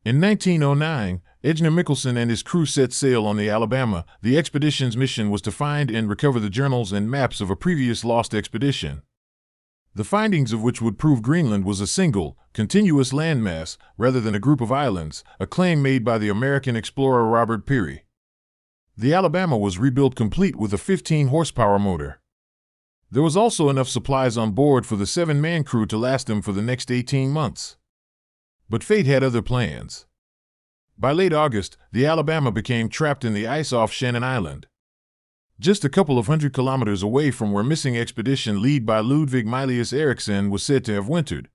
In 1909, Ejner Michelson and his crew set sail on the Alabama. The expedition's mission was to find and recover the journals and maps of a previous lost expedition, the findings of which would prove Greenland was a single, continuous landmass rather than a group of islands, a claim made by the American explorer Robert Peary. The Alabama was rebuilt complete with a 15-horsepower motor. There was also enough supplies on board for the 7-man crew to last them for the next 18 months. But fate had other plans. By late August, the Alabama became trapped in the ice off Shannon Island, just a couple of 100 kilometers away from where missing expedition led by Ludvig Mylius Eriksson was said to have wintered.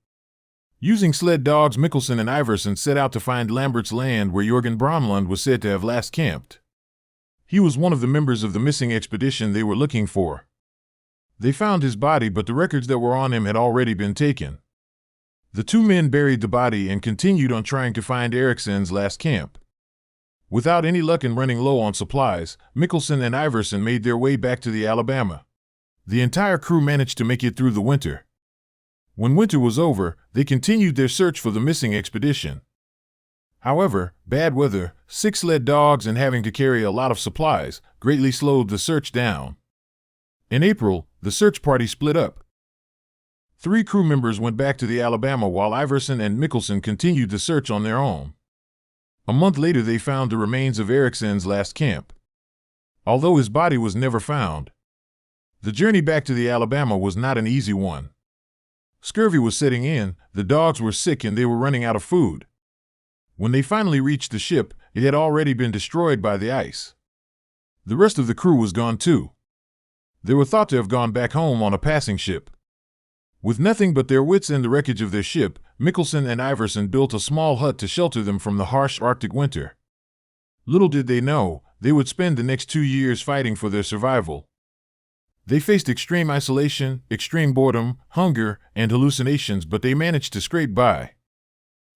Using sled dogs, Michelson and Iverson set out to find Lambert's land where Jorgen Bromlund was said to have last camped. He was one of the members of the missing expedition they were looking for. They found his body, but the records that were on him had already been taken. The two men buried the body and continued on trying to find Eriksson's last camp. Without any luck and running low on supplies, Michelson and Iverson made their way back to the Alabama. The entire crew managed to make it through the winter. When winter was over, they continued their search for the missing expedition. However, bad weather, 6 sled dogs, and having to carry a lot of supplies greatly slowed the search down. In April, the search party split up. 3 crew members went back to the Alabama while Iverson and Michelson continued the search on their own. A month later, they found the remains of Eriksson's last camp, although his body was never found. The journey back to the Alabama was not an easy one. Scurvy was setting in, the dogs were sick, and they were running out of food. When they finally reached the ship, it had already been destroyed by the ice. The rest of the crew was gone too. They were thought to have gone back home on a passing ship. With nothing but their wits and the wreckage of their ship, Michelson and Iverson built a small hut to shelter them from the harsh Arctic winter. Little did they know, they would spend the next 2 years fighting for their survival. They faced extreme isolation, extreme boredom, hunger, and hallucinations, but they managed to scrape by.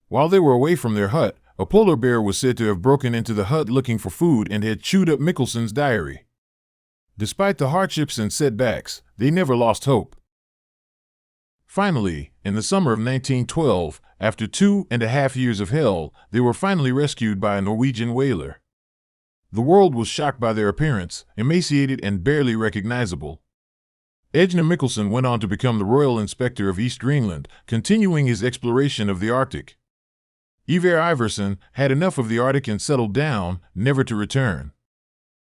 While they were away from their hut, a polar bear was said to have broken into the hut looking for food and had chewed up Michelson's diary. Despite the hardships and setbacks, they never lost hope. Finally, in the summer of 1912, after 2.5 years of hell, they were finally rescued by a Norwegian whaler. The world was shocked by their appearance, emaciated and barely recognizable. Ejner Michelson went on to become the Royal Inspector of East Greenland, continuing his exploration of the Arctic. Ivar Iverson had enough of the Arctic and settled down, never to return.